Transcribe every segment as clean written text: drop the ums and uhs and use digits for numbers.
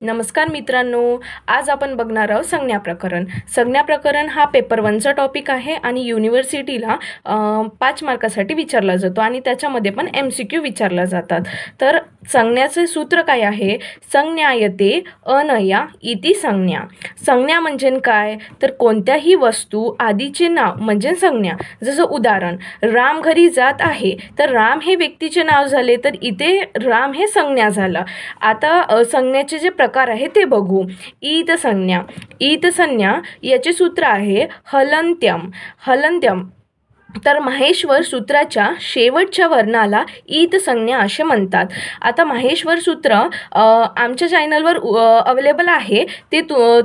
नमस्कार मित्रांनो, आज आपण बघणार आहोत संज्ञा प्रकरण. संज्ञा प्रकरण हा पेपर 1चा टॉपिक आहे आणि युनिव्हर्सिटीला 5 मार्कासाठी विचारला जातो आणि त्याच्यामध्ये पण MCQ विचारला जातात. तर संज्ञाचे सूत्र काय आहे? संज्ञायते अनया इति संज्ञा. संज्ञा म्हणजे काय? तर कोणत्याही वस्तू आधीचे नाव म्हणजे संज्ञा. जसं उदाहरण, राम घरी जात आहे, तर राम हे व्यक्तीचे नाव झाले, तर इथे राम हे संज्ञा झालं. आता संज्ञेचे जे प्रकार आहे ते बघू. ईत संज्ञा. ईत संज्ञा याचे सूत्र आहे हलंत्यम. हलंत्यम तर माहेश्वर सूत्राच्या शेवटच्या वर्णाला ईत संज्ञा असे म्हणतात. आता माहेश्वर सूत्र आमच्या चॅनलवर अवेलेबल आहे. ते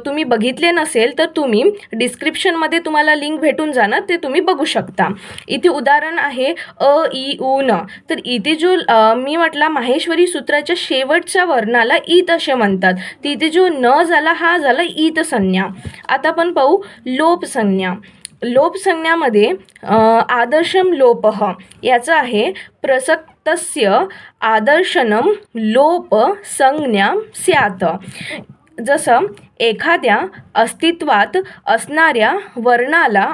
तुम्ही बघितले नसेल तर तुम्ही डिस्क्रिप्शनमध्ये तुम्हाला लिंक भेटून जाणार, ते तुम्ही बघू शकता. इथे उदाहरण आहे अ इ उ न. तर इथे जो मी म्हटला माहेश्वरी सूत्राच्या शेवटच्या वर्णाला ईत असे म्हणतात. तिथे जो न झाला हा झाला ईत संज्ञा. आता आपण पाहू लोप संज्ञा. लोप संज्ञामध्ये आदर्शम लोपः याचा आहे प्रसक्तस्य आदर्शनम लोप संज्ञा स्यात्. जसं एखाद्या अस्तित्वात असणाऱ्या वर्णाला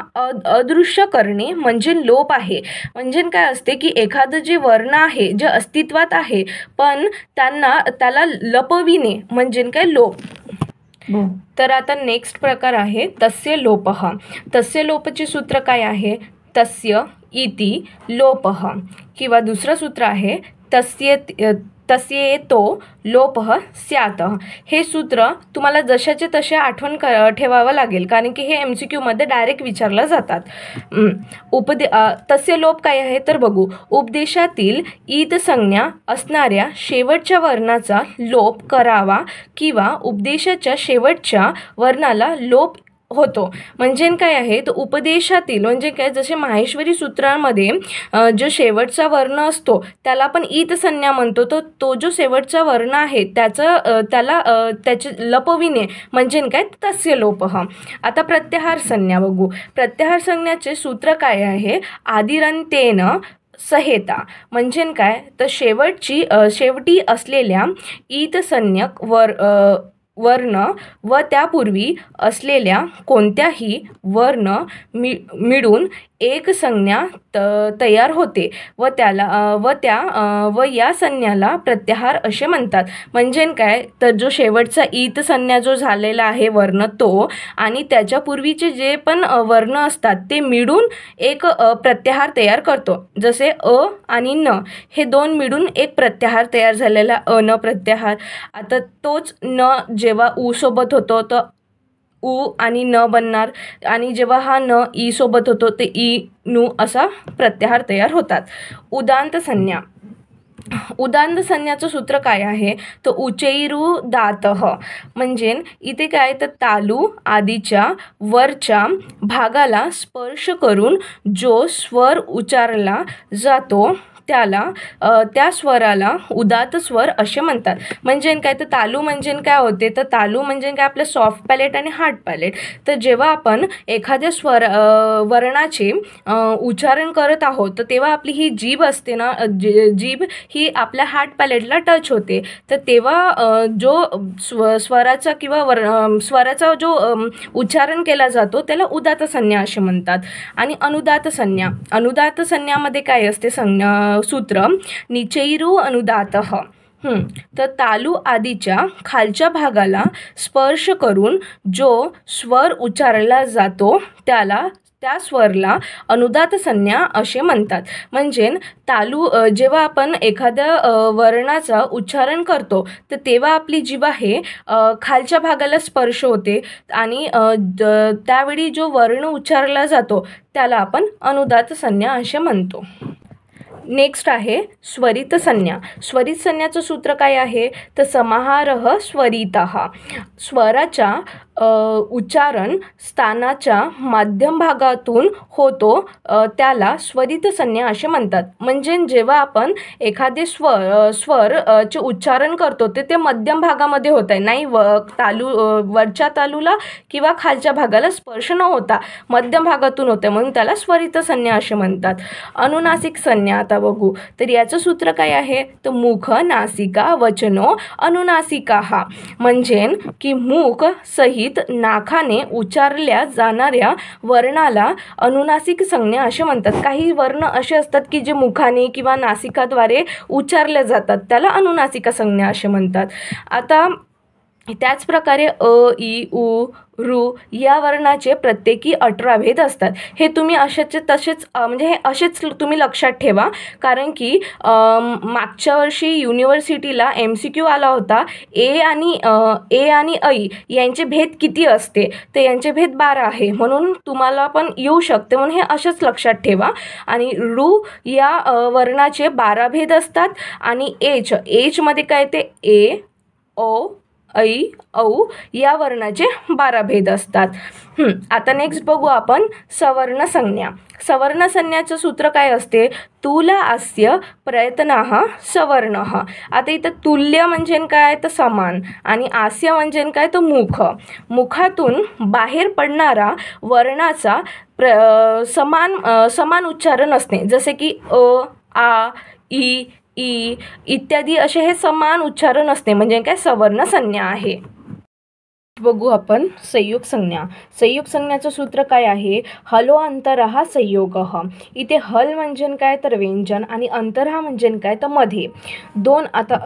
अदृश्य करणे म्हणजे लोप आहे. म्हणजे काय असते की एखादं जे वर्ण आहे जे अस्तित्वात आहे पण त्याला लपविणे म्हणजे काय लोप. तर आता नेक्स्ट प्रकार आहे तस्य लोपः. तस्य लोपचे सूत्र काय आहे? तस्य इति लोपः. किंवा दुसरं सूत्र आहे तस्येतो लोपः स्यात्. हे सूत्र तुम्हाला जशाचे तसे आठवण ठेवावं लागेल, कारण की हे MCQ मध्ये डायरेक्ट विचारलं जातात. तस्य लोप काय आहे तर बघू. उपदेशातील ईत संज्ञा असणाऱ्या शेवटच्या वर्णाचा लोप करावा किंवा उपदेशाच्या शेवटच्या वर्णाला लोप होतो. म्हणजे काय आहे तर उपदेशातील म्हणजे काय, जसे माहेश्वरी सूत्रांमध्ये जो शेवटचा वर्ण असतो त्याला आपण ईत संज्ञा म्हणतो. तो जो शेवटचा वर्ण आहे त्याचे लपविणे म्हणजे काय तस्य लोपः. आता प्रत्याहार संज्ञा बघू. प्रत्याहार संज्ञाचे सूत्र काय आहे? आदिरंतेन सहेता. म्हणजे काय तर शेवटी असलेल्या ईत संज्ञक वर्ण व त्यापूर्वी असलेल्या कोणत्याही वर्ण मिळून एक संज्ञा तयार होते व या संज्ञाला प्रत्याहार असे म्हणतात. म्हणजे काय तर जो शेवटचा ईत संज्ञा जो झालेला आहे वर्ण तो आणि त्याच्यापूर्वीचे जे पण वर्ण असतात ते मिळून एक प्रत्याहार तयार करतो. जसे अ आणि न हे दोन मिळून एक प्रत्याहार तयार झालेला अन प्रत्याहार. आता तोच न जेव्हा उ सोबत होतो तर उ आणि न बनणार आणि जेव्हा हा न ई सोबत होतो ते ई नु असा प्रत्याहार तयार होतात. उदांत संज्ञा. उदांत संज्ञाचं सूत्र काय आहे तर उचैरुदातः. म्हणजे इथे काय तर तालू आदीच्या वरच्या भागाला स्पर्श करून जो स्वर उच्चारला जातो त्या स्वराला उदात्त स्वर असे म्हणतात. म्हणजे काय तर तालू म्हणजे काय होते तर तालू म्हणजे काय आपलं सॉफ्ट पॅलेट आणि हार्ड पॅलेट. तर जेव्हा आपण एखाद्या वर्णाचे उच्चारण करत आहोत तर तेव्हा आपली ही जीभ असते ना, जीभ ही आपल्या हार्ड पॅलेटला टच होते. तर तेव्हा जो स्वराचा किंवा स्वराचा जो उच्चारण केला जातो त्याला उदात्त संज्ञा असे म्हणतात. आणि अनुदात्त संज्ञा. अनुदात्त संज्ञामध्ये काय असते सूत्र निचैरु अनुदातः. तर तालू आदीच्या खालच्या भागाला स्पर्श करून जो स्वर उच्चारला जातो त्या स्वरला अनुदात्त संज्ञा असे म्हणतात. म्हणजे जेव्हा आपण एखाद्या वर्णाचा उच्चारण करतो तर तेव्हा आपली जीभ आहे खालच्या भागाला स्पर्श होते आणि त्यावेळी जो वर्ण उच्चारला जातो त्याला आपण अनुदात्त संज्ञा असे म्हणतो. नेक्स्ट आहे स्वरित संज्ञा. स्वरित संज्ञाचं सूत्र काय आहे तर समाहारः स्वरितः. स्वराच्या उच्चारण स्थानाच्या मध्यम भागातून होतो त्याला स्वरित संज्ञा असे म्हणतात. म्हणजे जेव्हा आपण एखादे स्वर चे उच्चारण करतो ते मध्यम भागामध्ये होत आहे, नाही वरच्या तालूला किंवा खालच्या भागाला स्पर्श न होता मध्यम भागातून होते, म्हणून त्याला स्वरित संज्ञा असे म्हणतात. अनुनासिक संज्ञा आता बघू. तर याचं सूत्र काय आहे, तर मुख नासिका वचनो अनुनासिका. म्हणजे की मुख सहित नाकाने उच्चारल्या जाणाऱ्या वर्णाला अनुनासिक संज्ञा असे म्हणतात. काही वर्ण असे असतात की जे मुखाने किंवा नासिकाद्वारे उच्चारले जातात, त्याला अनुनासिक संज्ञा असे म्हणतात. आता त्याच प्रकारे अ इ उ ऋ या वर्णाचे प्रत्येकी 18 भेद असतात. हे तुम्ही तसेच म्हणजे हे असेच तुम्ही लक्षात ठेवा, कारण की मागच्या वर्षी युनिव्हर्सिटीला MCQ आला होता. ए आणि ऐ यांचे भेद किती असते, तर यांचे भेद 12 आहे, म्हणून तुम्हाला पण येऊ शकते, म्हणून हे असेच लक्षात ठेवा. आणि ऋ या वर्णाचे 12 भेद असतात. आणि एच मध्ये काय ते ए ओ ऐ औ या वर्णाचे 12 भेद असतात. आता नेक्स्ट बघू आपण सवर्ण संज्ञा. सवर्ण संज्ञाचं सूत्र काय असते, तुला अस्य प्रयत्नः सवर्णः. आता इथं तुल्य म्हणजे काय, तर समान, आणि आस्य म्हणजे काय, तर मुखातून बाहेर पडणारा वर्णाचा समान उच्चारण असणे. जसे की अ आ इ ई इत्यादी असे हे समान उच्चारण असते, म्हणजे काय सवर्ण संज्ञा आहे. बघू आपण संयोग संज्ञा. संयोग संज्ञाचं सूत्र काय आहे, हलो अंतरः संयोगः. इथे हल म्हणजे काय, तर व्यंजन, आणि अंतरः म्हणजे काय, तर मध्ये दोन. आता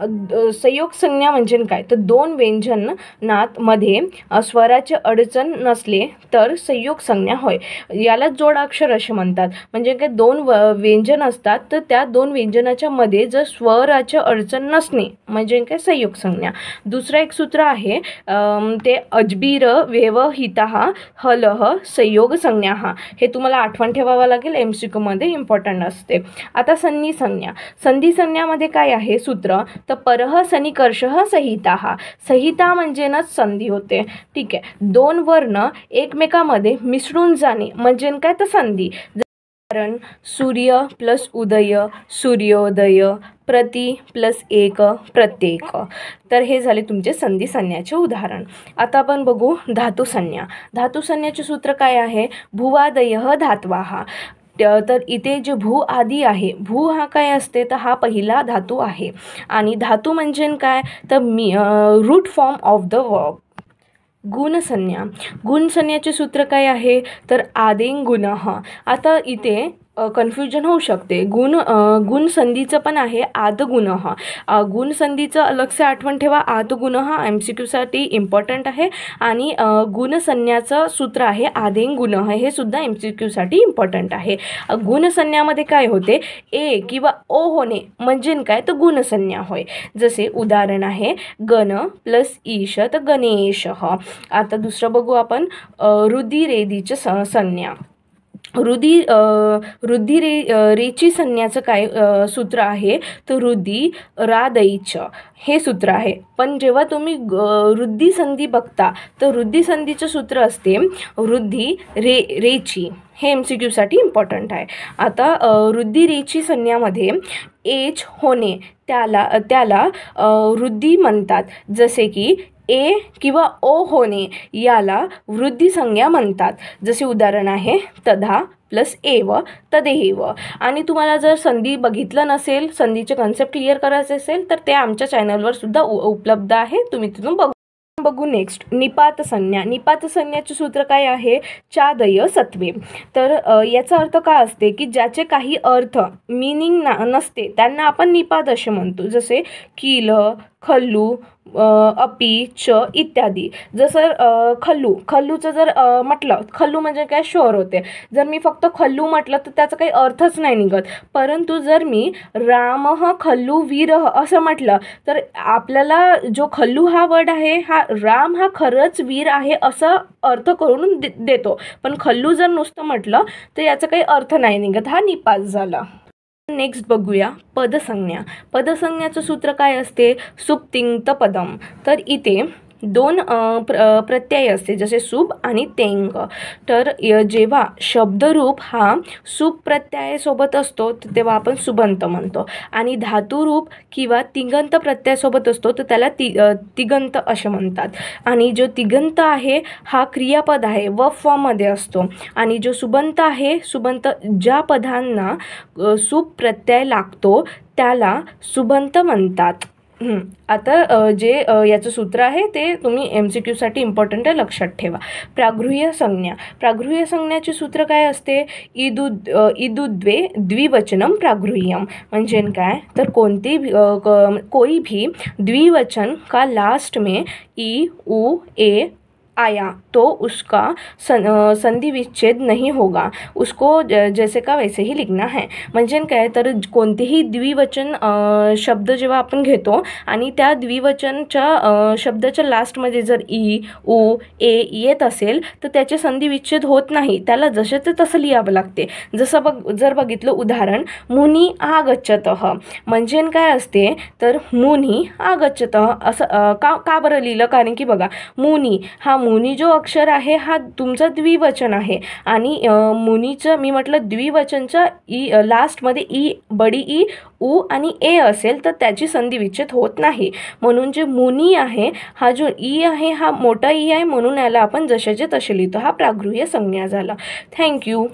संयोग संज्ञा म्हणजे काय, तर दोन व्यंजनात मध्ये स्वराचे अडचण नसले तर संयोग संज्ञा होय. याला जोडाक्षर असे म्हणतात. म्हणजे काय दोन व्यंजन असतात, तर त्या दोन व्यंजनाच्या मध्ये जर स्वराचे अडचण नसणे म्हणजे काय संयोग संज्ञा. दुसरं एक सूत्र आहे ते अजबीर व्यवहितः हलः संयोग संज्ञा. हे तुम्हाला आठवण ठेवावं लागेल, MCQ मध्ये इम्पॉर्टंट असते. आता संधी संज्ञा. संधी संज्ञामध्ये काय आहे सूत्र, तर परः सनिकर्षः संहिता. संहिता म्हणजे ना संधी होते. ठीक आहे, दोन वर्ण एकमेकामध्ये मिसळून जाणे म्हणजे काय, तर संधी. कारण सूर्य प्लस उदय सूर्योदय, प्रति प्लस एक प्रत्येक. तर हे झाले तुमचे संधी संज्ञाचे उदाहरण. आता आपण बघू धातू संज्ञा. धातू संज्ञाचे सूत्र काय आहे, भुवादयः धात्वाः. तर इथे जे भू आदी आहे, भू हा काय असते, तर हा पहिला धातू आहे. आणि धातू म्हणजे काय, तर root form of the verb. गुणसंज्ञा. गुणसंज्ञाचे सूत्र काय आहे, तर आदेंग गुणः. आता इथे कन्फ्युजन होऊ शकते. गुणसंधीचं पण आहे आदगुणः. गुणसंधीचं अलगसे आठवण ठेवा. आदगुणः MCQ साठी इम्पॉर्टंट आहे. आणि गुणसंज्ञाचं सूत्र आहे आदेंग गुणः, हे सुद्धा MCQ साठी इम्पॉर्टंट आहे. गुणसंज्ञामध्ये काय होते, ए किंवा ओ होणे म्हणजे काय, तर गुणसंज्ञा होय. जसे उदाहरण आहे गण प्लस ईश, तर गणेशः. आता दुसरं बघू आपण रुधिरेदीची संज्ञा. रुधी रेची संज्ञाचं काय सूत्र आहे, तर रुधी रादैच हे सूत्र आहे. पण जेव्हा तुम्ही रुद्धी संधी बघता, तर रुद्धी संधीचं सूत्र असते रुद्धी रेची. हे MCQ साठी इम्पॉर्टंट आहे. आता रुद्धी रेची संज्ञामध्ये एच होणे त्याला वृद्धी म्हणतात. जसे की ए किंवा ओ होणे याला वृद्धी संज्ञा म्हणतात. जसे उदाहरण आहे तदा प्लस एव तदेव. आणि तुम्हाला जर संधी बघितलं नसेल, संधीचे कन्सेप्ट क्लिअर करायचे असेल, तर ते आमच्या चॅनलवर सुद्धा उपलब्ध आहे, तुम्ही तिथून बघू. नेक्स्ट निपात संज्ञा. निपात संज्ञाचे सूत्र काय आहे, चादय सत्वे. तर याचा अर्थ काय असते, की ज्याचे काही अर्थ मिनिंग नसते त्यांना आपण निपात असे म्हणतो. जसे किल, खल्लू, अपी, च इत्यादी. जसं खल्लूचं जर म्हटलं, खल्लू म्हणजे काय, शोर होते. जर मी फक्त खल्लू म्हटलं तर त्याचा काही अर्थच नाही निघत. परंतु जर मी रामः खल्लू वीरः असं म्हटलं, तर आपल्याला जो खल्लू हा वर्ड आहे, हा राम हा खरंच वीर आहे असं अर्थ करून देतो. पण खल्लू जर नुसतं म्हटलं तर याचा काही अर्थ नाही निघत, हा निपात झाला. नेक्स्ट बघूया पदसंज्ञा. पदसंज्ञाचं सूत्र काय असते, सुप्तिंक्त पदम. तर इथे दोन प्रत्यय असते, जसे सुब आणि तेंग. तर जेव्हा शब्दरूप हा सुब प्रत्ययासोबत असतो तेव्हा आपण सुबंत म्हणतो, आणि धातुरूप किंवा तिगंत प्रत्ययासोबत असतो तर त्याला तिगंत असे म्हणतात. आणि जो तिगंत आहे हा क्रियापद आहे, व फॉर्ममध्ये असतो. आणि जो सुबंत आहे, सुबंत ज्या पदांना सुब प्रत्यय लागतो त्याला सुबंत म्हणतात. आता जे याचं सूत्र आहे ते तुम्ही MCQ साठी इम्पॉर्टंट आहे, लक्षात ठेवा. प्रागृह्य संज्ञा. प्रागृह्य संज्ञाचे सूत्र काय असते? इदुद्वे द्विवचनम प्रागृह्यम. म्हणजे काय तर कोई भी द्विवचन का लास्ट में ई उ ए आया तो उसका संधि विच्छेद नहीं होगा, उसको जैसे का वैसे ही लिखना है. म्हणजे काय तर कोणतेही द्विवचन शब्द जेव्हा आपण घेतो आणि त्या द्विवचनच्या शब्दाच्या लास्टमध्ये जर ई उ ए येत असेल तर त्याचे संधि विच्छेद होत नाही, त्याला जसेच तसं लिहावं लागते. जसं जर बघितलं उदाहरण, मुनी आगच्छतः. म्हणजे काय असते तर मुनी आगच्छतः असं का बरं लिहिलं? कारण की बघा, मुनी हा मुनी जो अक्षर आहे हा तुमचा द्विवचन आहे, आणि मुनीचं मी म्हटलं द्विवचनच्या लास्टमध्ये ई, बडी ई, उ आणि ए असेल तर त्याची संधि विच्छेद होत नाही. म्हणून जे मुनी आहे हा जो ई आहे हा मोठा ई आहे, म्हणून याला आपण जशाचे तसे लिहितो. हा प्रागृह्य संज्ञा झाला. थँक्यू.